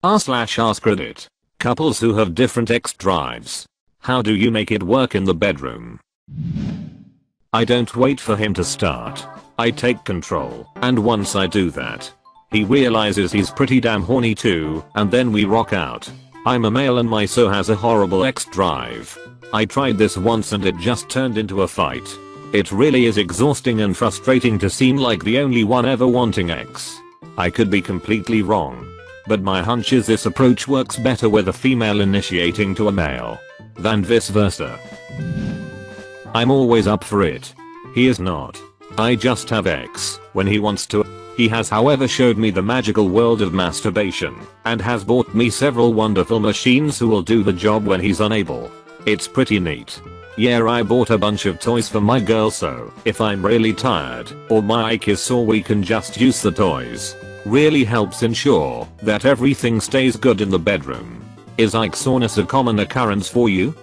r/AskReddit. Couples who have different X drives. How do you make it work in the bedroom? I don't wait for him to start. I take control, and once I do that, he realizes he's pretty damn horny too, and then we rock out. I'm a male and my so has a horrible X drive. I tried this once and it just turned into a fight. It really is exhausting and frustrating to seem like the only one ever wanting X. I could be completely wrong, but my hunch is this approach works better with a female initiating to a male than vice versa. I'm always up for it. He is not. I just have X when he wants to. He has however showed me the magical world of masturbation and has bought me several wonderful machines who will do the job when he's unable. It's pretty neat. Yeah, I bought a bunch of toys for my girl, so if I'm really tired or my ache is sore we can just use the toys. Really helps ensure that everything stays good in the bedroom. Is Ike soreness a common occurrence for you?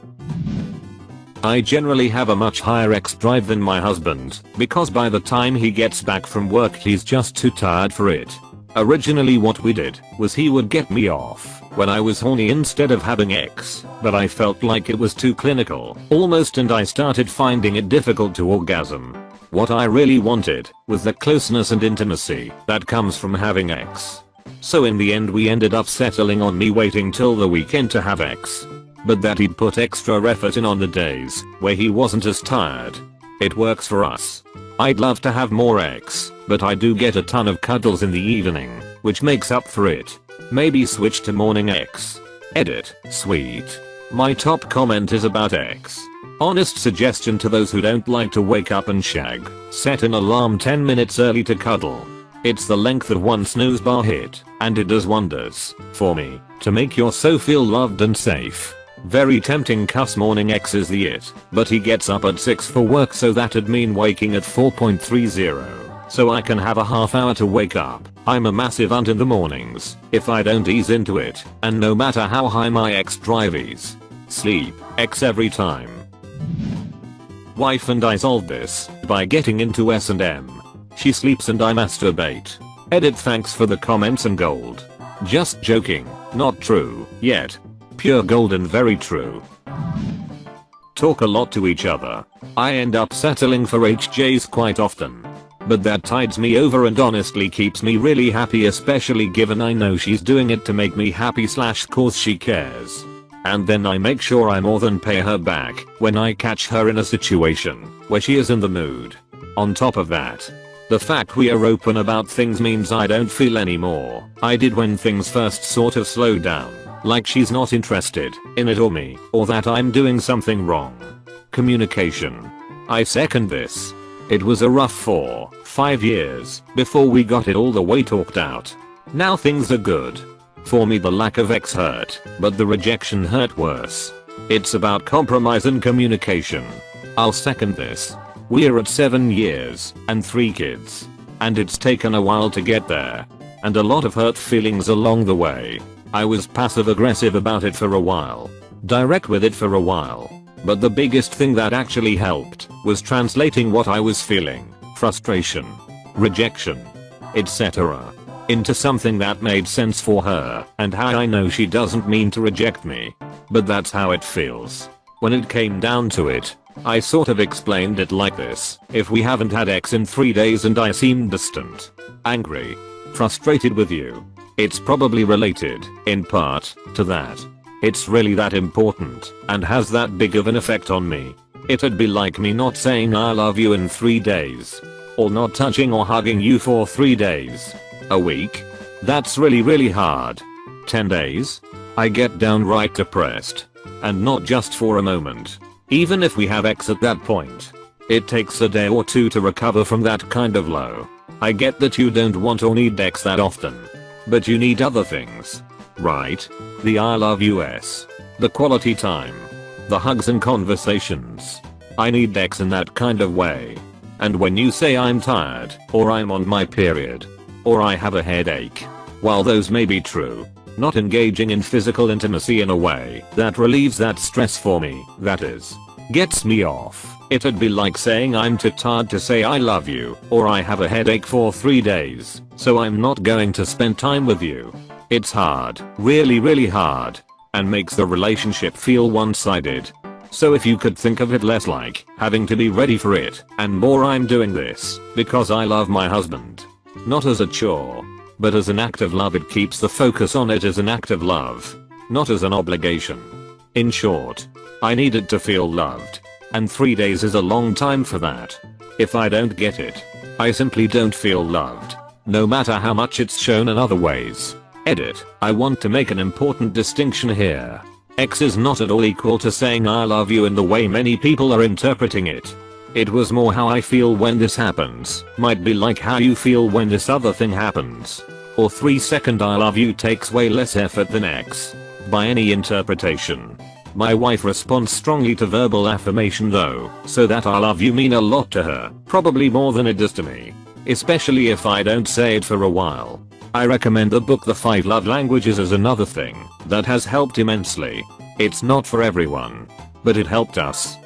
I generally have a much higher X drive than my husband because by the time he gets back from work he's just too tired for it. Originally what we did was he would get me off when I was horny instead of having X, but I felt like it was too clinical almost and I started finding it difficult to orgasm. What I really wanted was the closeness and intimacy that comes from having X. So in the end we ended up settling on me waiting till the weekend to have X. But that he'd put extra effort in on the days where he wasn't as tired. It works for us. I'd love to have more X, but I do get a ton of cuddles in the evening, which makes up for it. Maybe switch to morning X. Edit. Sweet. My top comment is about X. Honest suggestion to those who don't like to wake up and shag. Set an alarm 10 minutes early to cuddle. It's the length of one snooze bar hit, and it does wonders for me to make your so feel loved and safe. Very tempting cuss morning X is the it, but he gets up at 6 for work so that'd mean waking at 4:30. So I can have a half hour to wake up. I'm a massive unt in the mornings if I don't ease into it, and no matter how high my X drive is. Sleep X every time. Wife and I solved this by getting into S&M. She sleeps and I masturbate. Edit. Thanks for the comments and gold. Just joking, not true yet. Pure gold and very true. Talk a lot to each other. I end up settling for HJs quite often. But that tides me over and honestly keeps me really happy, especially given I know she's doing it to make me happy / cause she cares. And then I make sure I more than pay her back when I catch her in a situation where she is in the mood. On top of that, the fact we are open about things means I don't feel any more I did when things first sort of slowed down. Like she's not interested in it or me, or that I'm doing something wrong. Communication. I second this. It was a rough 4-5 years before we got it all the way talked out. Now things are good. For me the lack of X hurt, but the rejection hurt worse. It's about compromise and communication. I'll second this. We're at 7 years and 3 kids. And it's taken a while to get there. And a lot of hurt feelings along the way. I was passive aggressive about it for a while. Direct with it for a while. But the biggest thing that actually helped was translating what I was feeling, frustration, rejection, etc., into something that made sense for her and how I know she doesn't mean to reject me. But that's how it feels. When it came down to it, I sort of explained it like this: if we haven't had X in 3 days and I seem distant, angry, frustrated with you, it's probably related, in part, to that. It's really that important and has that big of an effect on me. It'd be like me not saying I love you in 3 days. Or not touching or hugging you for 3 days. A week? That's really hard. 10 days? I get downright depressed. And not just for a moment. Even if we have X at that point. It takes a day or two to recover from that kind of low. I get that you don't want or need X that often. But you need other things. Right? The I love yous. The quality time. The hugs and conversations. I need X in that kind of way. And when you say I'm tired, or I'm on my period, or I have a headache, while those may be true, not engaging in physical intimacy in a way that relieves that stress for me, that is, gets me off. It'd be like saying I'm too tired to say I love you, or I have a headache for 3 days, so I'm not going to spend time with you. It's hard, really hard, and makes the relationship feel one-sided. So if you could think of it less like having to be ready for it and more I'm doing this because I love my husband. Not as a chore, but as an act of love. It keeps the focus on it as an act of love, not as an obligation. In short, I needed to feel loved, and 3 days is a long time for that. If I don't get it, I simply don't feel loved, no matter how much it's shown in other ways. Edit. I want to make an important distinction here. X is not at all equal to saying I love you in the way many people are interpreting it. It was more how I feel when this happens might be like how you feel when this other thing happens. Or 3-second I love you takes way less effort than X. By any interpretation. My wife responds strongly to verbal affirmation though, so that I love you mean a lot to her, probably more than it does to me. Especially if I don't say it for a while. I recommend the book The 5 Love Languages as another thing that has helped immensely. It's not for everyone, but it helped us.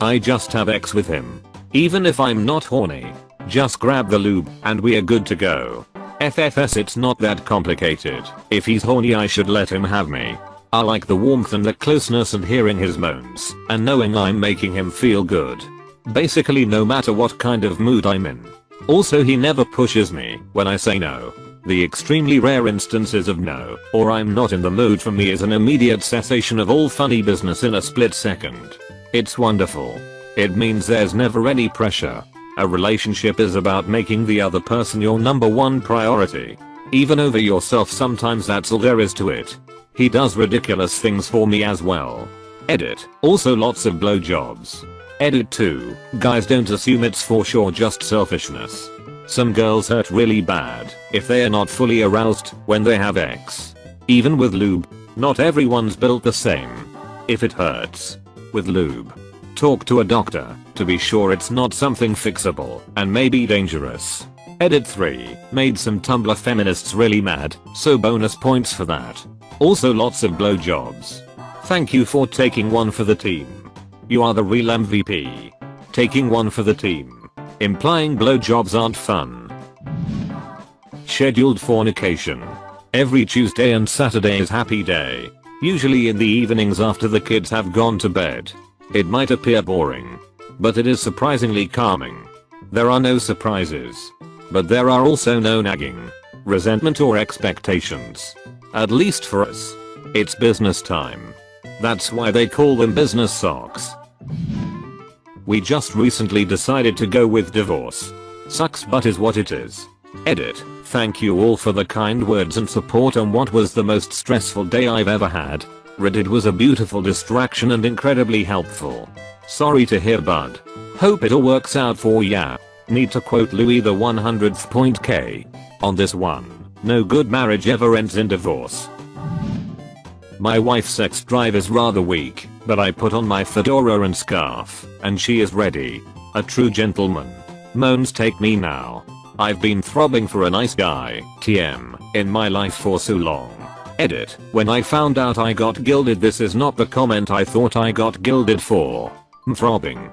I just have X with him. Even if I'm not horny, just grab the lube and we are good to go. FFS, it's not that complicated. If he's horny I should let him have me. I like the warmth and the closeness and hearing his moans and knowing I'm making him feel good. Basically no matter what kind of mood I'm in. Also he never pushes me when I say no. The extremely rare instances of no or I'm not in the mood for me is an immediate cessation of all funny business in a split second. It's wonderful. It means there's never any pressure. A relationship is about making the other person your number one priority. Even over yourself, sometimes that's all there is to it. He does ridiculous things for me as well. Edit. Also lots of blowjobs. Edit 2. Guys, don't assume it's for sure just selfishness. Some girls hurt really bad if they are not fully aroused when they have X. Even with lube, not everyone's built the same. If it hurts with lube, talk to a doctor to be sure it's not something fixable and may be dangerous. Edit 3. Made some Tumblr feminists really mad, so bonus points for that. Also lots of blowjobs. Thank you for taking one for the team. You are the real MVP. Taking one for the team. Implying blowjobs aren't fun. Scheduled fornication. Every Tuesday and Saturday is happy day. Usually in the evenings after the kids have gone to bed. It might appear boring, but it is surprisingly calming. There are no surprises. But there are also no nagging, resentment or expectations. At least for us. It's business time. That's why they call them business socks. We just recently decided to go with divorce. Sucks but is what it is. Edit. Thank you all for the kind words and support on what was the most stressful day I've ever had. Reddit was a beautiful distraction and incredibly helpful. Sorry to hear bud. Hope it all works out for ya. Need to quote Louis the 100th point K. On this one, no good marriage ever ends in divorce. My wife's sex drive is rather weak, but I put on my fedora and scarf, and she is ready. A true gentleman. Moans take me now. I've been throbbing for a nice guy, TM, in my life for so long. Edit. When I found out I got gilded, this is not the comment I thought I got gilded for. Throbbing.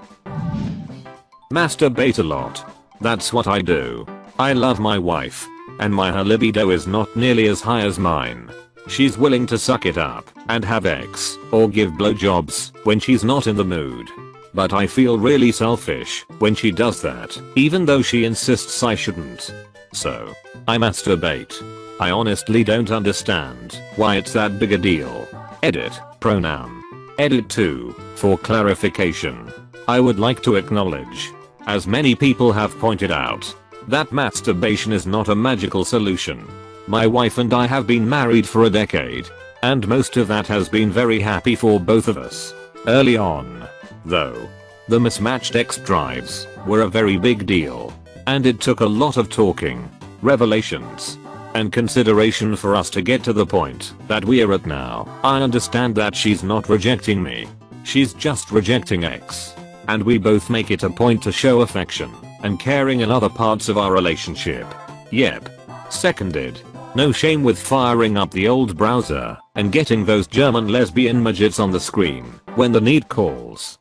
Masturbate a lot. That's what I do. I love my wife. And her libido is not nearly as high as mine. She's willing to suck it up and have X or give blowjobs when she's not in the mood. But I feel really selfish when she does that, even though she insists I shouldn't. So, I masturbate. I honestly don't understand why it's that big a deal. Edit. Pronoun. Edit 2. For clarification, I would like to acknowledge, as many people have pointed out, that masturbation is not a magical solution. My wife and I have been married for a decade, and most of that has been very happy for both of us. Early on, though, the mismatched X drives were a very big deal, and it took a lot of talking, revelations, and consideration for us to get to the point that we're at now. I understand that she's not rejecting me. She's just rejecting X. And we both make it a point to show affection and caring in other parts of our relationship. Yep. Seconded. No shame with firing up the old browser and getting those German lesbian midgets on the screen when the need calls.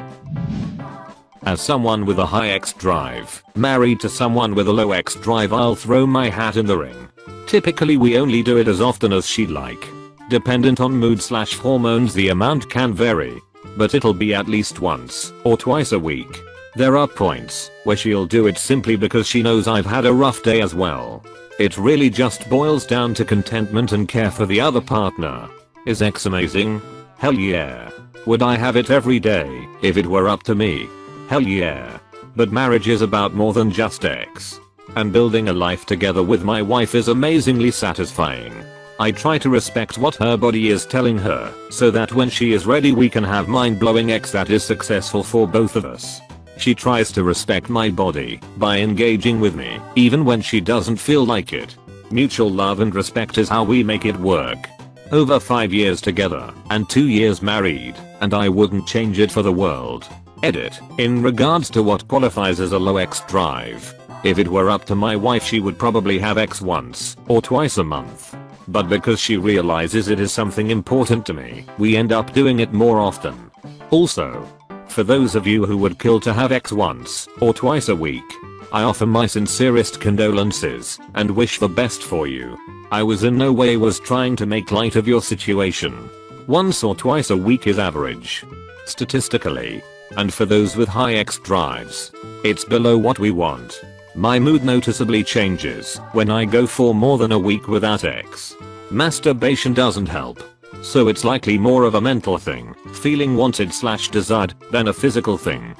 As someone with a high X drive, married to someone with a low X drive, I'll throw my hat in the ring. Typically we only do it as often as she'd like. Dependent on mood/hormones the amount can vary, but it'll be at least once or twice a week. There are points where she'll do it simply because she knows I've had a rough day as well. It really just boils down to contentment and care for the other partner. Is X amazing? Hell yeah. Would I have it every day if it were up to me? Hell yeah. But marriage is about more than just X. And building a life together with my wife is amazingly satisfying. I try to respect what her body is telling her so that when she is ready we can have mind-blowing X that is successful for both of us. She tries to respect my body by engaging with me even when she doesn't feel like it. Mutual love and respect is how we make it work. Over 5 years together and 2 years married, and I wouldn't change it for the world. Edit. In regards to what qualifies as a low X drive, if it were up to my wife she would probably have X once or twice a month. But because she realizes it is something important to me, we end up doing it more often. Also, for those of you who would kill to have X once or twice a week, I offer my sincerest condolences and wish the best for you. I was in no way trying to make light of your situation. Once or twice a week is average. Statistically. And for those with high X drives, it's below what we want. My mood noticeably changes when I go for more than a week without X. Masturbation doesn't help. So it's likely more of a mental thing, feeling wanted/desired, than a physical thing.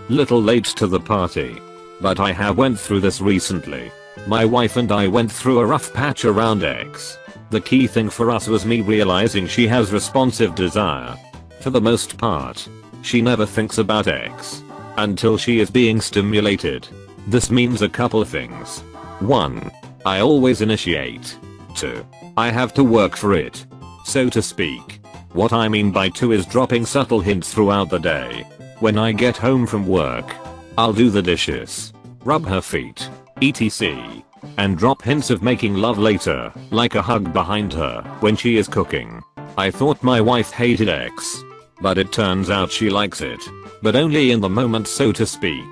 Little late to the party. But I have went through this recently. My wife and I went through a rough patch around X. The key thing for us was me realizing she has responsive desire. For the most part, she never thinks about X until she is being stimulated. This means a couple things. 1. I always initiate. 2. I have to work for it, so to speak. What I mean by 2 is dropping subtle hints throughout the day. When I get home from work, I'll do the dishes, rub her feet, etc. and drop hints of making love later, like a hug behind her when she is cooking. I thought my wife hated X, but it turns out she likes it, but only in the moment, so to speak.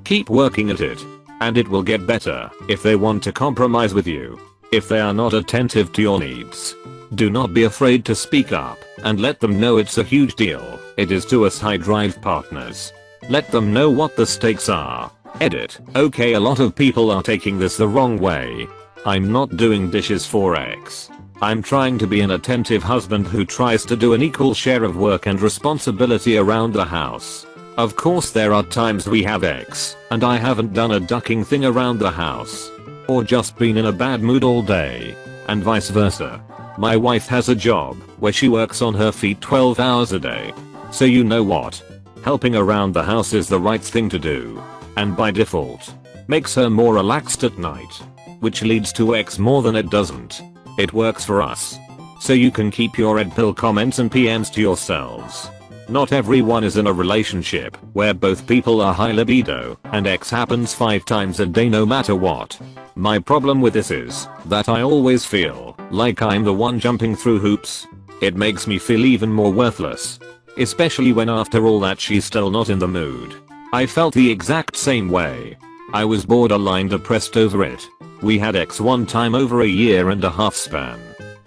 Keep working at it, and it will get better. If they want to compromise with you, if they are not attentive to your needs, do not be afraid to speak up and let them know it's a huge deal. It is to us high drive partners. Let them know what the stakes are. Edit. Okay, a lot of people are taking this the wrong way. I'm not doing dishes for X. I'm trying to be an attentive husband who tries to do an equal share of work and responsibility around the house. Of course there are times we have X and I haven't done a ducking thing around the house, or just been in a bad mood all day, and vice versa. My wife has a job where she works on her feet 12 hours a day. So you know what? Helping around the house is the right thing to do. And by default, makes her more relaxed at night. Which leads to X more than it doesn't. It works for us. So you can keep your red pill comments and PMs to yourselves. Not everyone is in a relationship where both people are high libido and X happens 5 times a day no matter what. My problem with this is that I always feel like I'm the one jumping through hoops. It makes me feel even more worthless. Especially when after all that she's still not in the mood. I felt the exact same way. I was borderline depressed over it. We had X one time over a 1.5 year span.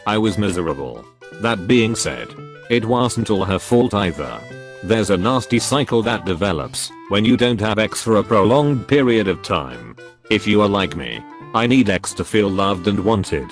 I was miserable. That being said, it wasn't all her fault either. There's a nasty cycle that develops when you don't have X for a prolonged period of time. If you are like me, I need X to feel loved and wanted.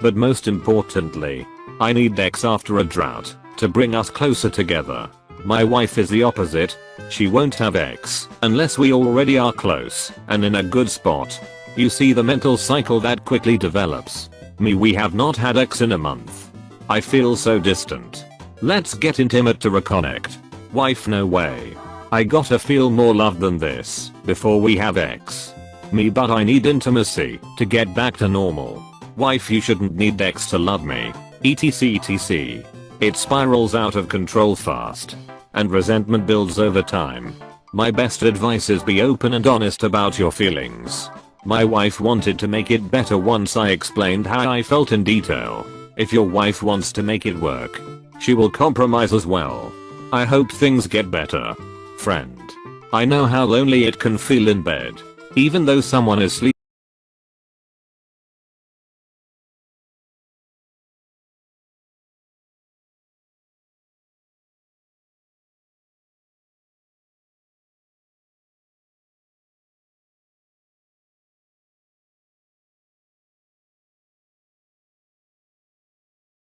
But most importantly, I need X after a drought to bring us closer together. My wife is the opposite. She won't have X unless we already are close and in a good spot. You see the mental cycle that quickly develops. We have not had X in a month. I feel so distant. Let's get intimate to reconnect. Wife, no way. I gotta feel more loved than this before we have X. But I need intimacy to get back to normal. Wife, you shouldn't need X to love me. etc. It spirals out of control fast. And resentment builds over time. My best advice is be open and honest about your feelings. My wife wanted to make it better once I explained how I felt in detail. If your wife wants to make it work, she will compromise as well. I hope things get better. friend. I know how lonely it can feel in bed. Even though someone is sleeping